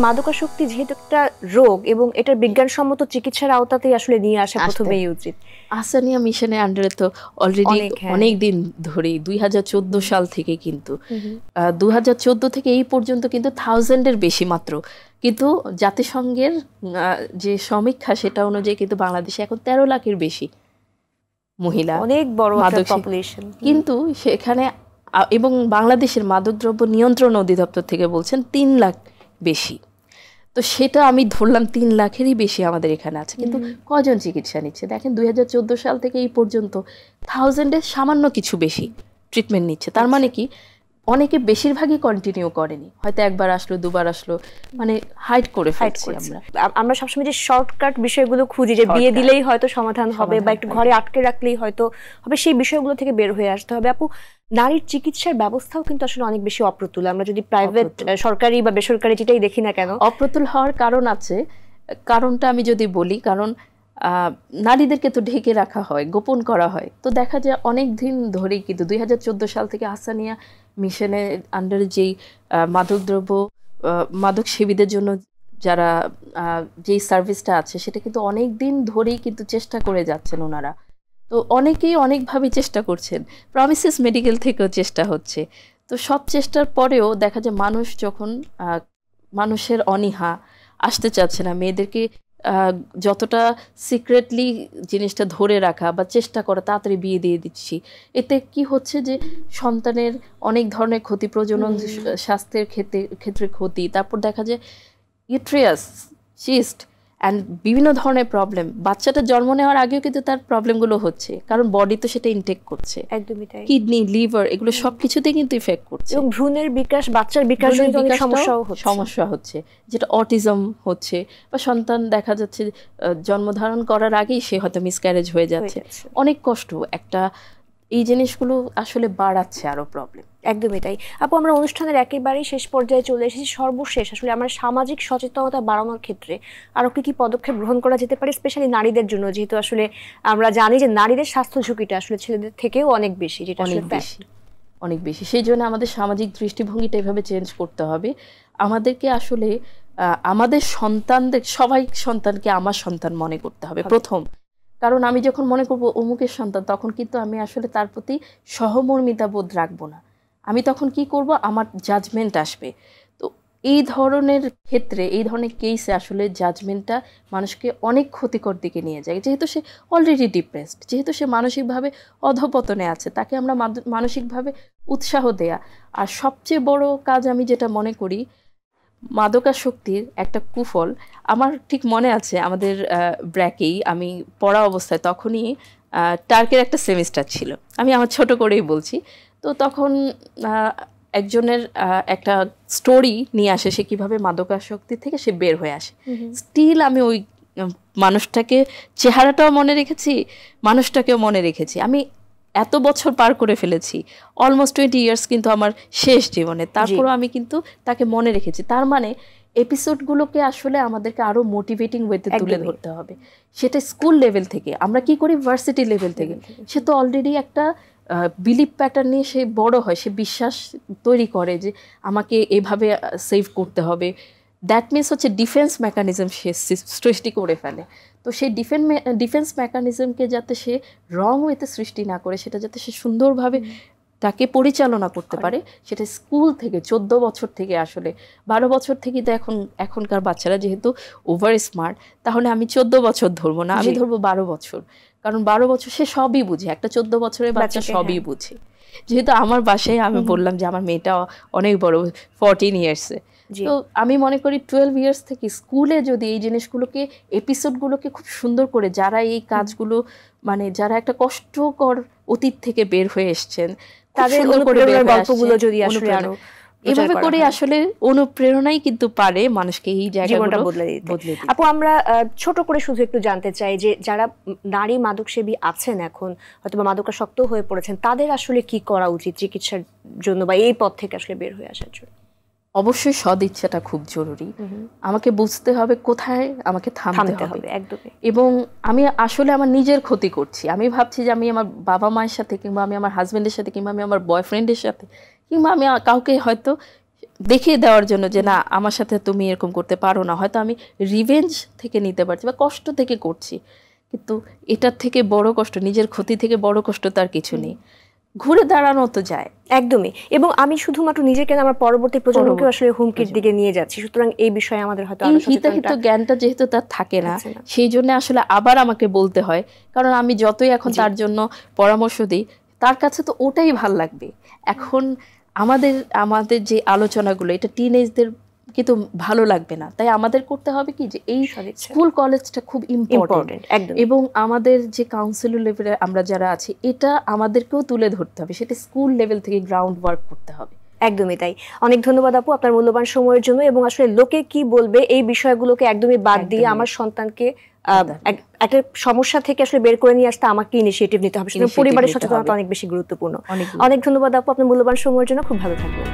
মাদকাসক্তি যেহেতু একটা রোগ এবং এটার বিজ্ঞানসম্মত চিকিৎসার আওতাতেই আসলে নিয়ে আসা প্রথমেই উচিত। আহসানিয়া মিশনের আন্ডারে তো অলরেডি অনেক দিন ধরেই 2014 সাল থেকে কিন্তু 2014 থেকে এই পর্যন্ত কিন্তু 1000-এর বেশি মাত্র, কিন্তু জাতিসংঘের যে সমীক্ষা সেটা অনুযায়ী কিন্তু বাংলাদেশে এখন 13 লাখের বেশি মহিলা, অনেক বড় একটা পপুলেশন। কিন্তু সেখানে এবং বাংলাদেশের মাদকদ্রব্য নিয়ন্ত্রণ অধিদপ্তর থেকে বলছেন 3 লাখ বেশি। তো সেটা আমি ধরলাম 3 লাখেরই বেশি আমাদের এখানে আছে, কিন্তু কজন চিকিৎসা নিচ্ছে দেখেন 2014 সাল থেকে এই পর্যন্ত 1000-এর সামান্য কিছু বেশি ট্রিটমেন্ট নিচ্ছে। তার মানে কি অনেকে বেশিরভাগই কন্টিনিউ করেনি, হয়তো একবার আসলো দুবার আসলো, মানে হাইড করে ফেলছি আমরা সবসময় যে শর্টকাট বিষয়গুলো খুঁজি যে বিয়ে দিলেই হয়তো সমাধান হবে বা একটু ঘরে আটকে রাখলেই হয়তো হবে, সেই বিষয়গুলো থেকে বের হয়ে আসতে হবে। আপু, নারীর চিকিৎসার ব্যবস্থাও কিন্তু আসলে অনেক বেশি অপ্রতুল। আমরা যদি প্রাইভেট, সরকারি বা বেসরকারি যেটাই দেখি না কেন, অপ্রতুল হওয়ার কারণ আছে। কারণটা আমি যদি বলি, কারণ নারীদেরকে তো ঢেকে রাখা হয়, গোপন করা হয়। তো দেখা যায় অনেক দিন ধরেই কিন্তু 2014 সাল থেকে আহসানিয়া মিশনের আন্ডারে যেই মাদক সেবীদের জন্য যারা যেই সার্ভিসটা আছে সেটা কিন্তু অনেক দিন ধরেই কিন্তু চেষ্টা করে যাচ্ছেন ওনারা। তো অনেকেই অনেকভাবে চেষ্টা করছেন, প্রমিসেস মেডিকেল থেকেও চেষ্টা হচ্ছে। তো সব চেষ্টার পরেও দেখা যায় মানুষ যখন মানুষের অনীহা আসতে চাচ্ছে না, মেয়েদেরকে যতটা সিক্রেটলি জিনিসটা ধরে রাখা বা চেষ্টা করা তাড়াতাড়ি বিয়ে দিয়ে দিচ্ছি, এতে কি হচ্ছে যে সন্তানের অনেক ধরনের ক্ষতি, প্রজনন স্বাস্থ্যের ক্ষেত্রে ক্ষতি, তারপর দেখা যায় ইউট্রিয়াস, সিস্ট অ্যান্ড বিভিন্ন ধরনের প্রবলেম। বাচ্চাটা জন্ম নেওয়ার আগেও কিন্তু তার প্রবলেমগুলো হচ্ছে, কারণ বডি তো সেটা ইনটেক করছে, একদমই তাই। কিডনি, লিভার, এগুলো সব কিছুতেই কিন্তু ইফেক্ট করছে। এবং ভ্রূণের বিকাশ, বাচ্চার বিকাশ সমস্যা হচ্ছে, যেটা অটিজম হচ্ছে, বা সন্তান দেখা যাচ্ছে জন্মধারণ করার আগেই সে হয়তো মিসক্যারেজ হয়ে যাচ্ছে। অনেক কষ্ট একটা, এই জিনিসগুলো আসলে বাড়াচ্ছে আরো প্রবলেম। একদমই তাই। আপু, আমরা অনুষ্ঠানের একেবারেই শেষ পর্যায়ে চলে এসেছি। সর্বশেষ আসলে আমরা সামাজিক সচেতনতা বাড়ানোর ক্ষেত্রে আরো কি পদক্ষেপ গ্রহণ করা যেতে পারে, স্পেশালি নারীদের জন্য, যেহেতু আসলে আমরা জানি যে নারীদের স্বাস্থ্য ঝুঁকিটা আসলে ছেলেদের থেকেও অনেক বেশি, যেটা অনেক বেশি। সেই জন্য আমাদের সামাজিক দৃষ্টিভঙ্গিটা এভাবে চেঞ্জ করতে হবে। আমাদেরকে আসলে আমাদের সন্তানদের, সবাই সন্তানকে আমার সন্তান মনে করতে হবে প্রথম। কারণ আমি যখন মনে করব অমুকের সন্তান, তখন কিন্তু আমি আসলে তার প্রতি সহমর্মিতা বোধ রাখবো না। আমি তখন কি করব, আমার জাজমেন্ট আসবে। তো এই ধরনের ক্ষেত্রে, এই ধরনের কেসে আসলে জাজমেন্টটা মানুষকে অনেক ক্ষতিকর দিকে নিয়ে যায়। যেহেতু সে অলরেডি ডিপ্রেসড, যেহেতু সে মানসিকভাবে অধঃপতনে আছে, তাকে আমরা মানসিকভাবে উৎসাহ দেয়া। আর সবচেয়ে বড় কাজ আমি যেটা মনে করি, মাদকাসক্তির একটা কুফল আমার ঠিক মনে আছে, আমাদের ব্র্যাকেই আমি পড়া অবস্থায় তখনই টার্কের একটা সেমিস্টার ছিল, আমি আমার ছোট করেই বলছি। তো তখন একজনের একটা স্টোরি নিয়ে আসে, সে কীভাবে মাদকাসক্তি থেকে সে বের হয়ে আসে। স্টিল আমি ওই মানুষটাকে, চেহারাটাও মনে রেখেছি, মানুষটাকেও মনে রেখেছি। আমি এত বছর পার করে ফেলেছি, অলমোস্ট 20 ইয়ার্স কিন্তু আমার শেষ জীবনে, তারপরও আমি কিন্তু তাকে মনে রেখেছি। তার মানে এপিসোডগুলোকে আসলে আমাদেরকে আরো মোটিভেটিং ওয়েতে তুলে ধরতে হবে। সেটা স্কুল লেভেল থেকে, আমরা কি করি ভার্সিটি লেভেল থেকে, সে তো অলরেডি একটা বিলিভ প্যাটার্ন নিয়ে সে বড় হয়, সে বিশ্বাস তৈরি করে যে আমাকে এভাবে সেভ করতে হবে। দ্যাট মিনস হচ্ছে ডিফেন্স মেকানিজম সে সৃষ্টি করে ফেলে। তো সেই ডিফেন্স মেকানিজমকে যাতে সে রং ওয়েতে সৃষ্টি না করে, সেটা যাতে সে সুন্দরভাবে তাকে পরিচালনা করতে পারে, সেটা স্কুল থেকে 14 বছর থেকে, আসলে 12 বছর থেকে। তো এখনকার বাচ্চারা যেহেতু ওভার স্মার্ট, তাহলে আমি 14 বছর ধরবো না, আমি ধরবো 12 বছর। কারণ 12 বছর সে সবই বুঝে, একটা 14 বছরের বাচ্চা সবই বুঝে। যেহেতু আমার বাসায় আমি বললাম যে আমার মেয়েটা অনেক বড়, 14 ইয়ার্সে। তো আমি মনে করি 12 ইয়ার্স থেকে স্কুলে যদি এই জিনিসগুলোকে, এপিসোডগুলোকে খুব সুন্দর করে, যারা এই কাজগুলো, মানে যারা একটা কষ্টকর অতীত থেকে বের হয়ে এসছেন, তাদের গল্পগুলো যদি আসলে আরো এভাবে করে, আসলে অনুপ্রেরণাই কিন্তু পারে মানুষকে এই জায়গাটা বদলে দিতে। আপু, আমরা ছোট করে শুধু একটু জানতে চাই যে যারা নারী মাদকসেবী আছেন, এখন হয়তো বা মাদকাসক্ত হয়ে পড়েছেন, তাদের আসলে কি করা উচিত চিকিৎসার জন্য বা এই পথ থেকে আসলে বের হয়ে আসার জন্য? অবশ্যই সদিচ্ছাটা খুব জরুরি। আমাকে বুঝতে হবে কোথায় আমাকে থামতে হবে, এবং আমি আসলে আমার নিজের ক্ষতি করছি। আমি ভাবছি যে আমি আমার বাবা মায়ের সাথে, কিংবা আমি আমার হাজবেন্ডের সাথে, কিংবা আমি আমার বয়ফ্রেন্ডের সাথে, কিংবা আমি কাউকে হয়তো দেখিয়ে দেওয়ার জন্য যে না আমার সাথে তুমি এরকম করতে পারো না, হয়তো আমি রিভেঞ্জ থেকে নিতে পারছি বা কষ্ট থেকে করছি, কিন্তু এটার থেকে বড় কষ্ট, নিজের ক্ষতি থেকে বড় কষ্ট তার কিছু নেই, ঘুরে দাঁড়ানো তো যায়। একদমই। এবং আমি শুধুমাত্র নিজেকে আমার পরবর্তী প্রজন্মকে আসলে হুমকির দিকে নিয়ে যাচ্ছি, সুতরাং এই বিষয়ে আমাদের হয়তো এই হিতাহিত জ্ঞানটা যেহেতু তার থাকে না, সেই জন্য আসলে আবার আমাকে বলতে হয়, কারণ আমি যতই এখন তার জন্য পরামর্শ দিই তার কাছে তো ওটাই ভাল লাগবে। এখন আমাদের যে আলোচনাগুলো এটা টিনেজদের কিন্তু ভালো লাগবে না, তাই আমাদের করতে হবে কি যে এই স্কুল কলেজটা খুব ইম্পর্টেন্ট, এবং আমাদের যে কাউন্সিল লেভেলে আমরা যারা আছি এটা আমাদেরকেও তুলে ধরতে হবে, সেটা স্কুল লেভেল থেকে গ্রাউন্ড ওয়ার্ক করতে হবে। একদমই তাই। অনেক ধন্যবাদ আপু আপনার মূল্যবান সময়ের জন্য। এবং আসলে লোকে কি বলবে এই বিষয়গুলোকে একদমই বাদ দিয়ে আমার সন্তানকে একটা সমস্যা থেকে আসলে বের করে নিয়ে আসতে আমাকে ইনিশিয়েটিভ নিতে হবে, সেটা পরিবারের সচেতনতা অনেক বেশি গুরুত্বপূর্ণ। অনেক ধন্যবাদ আপু আপনার মূল্যবান সময়ের জন্য, খুব ভালো থাকবেন।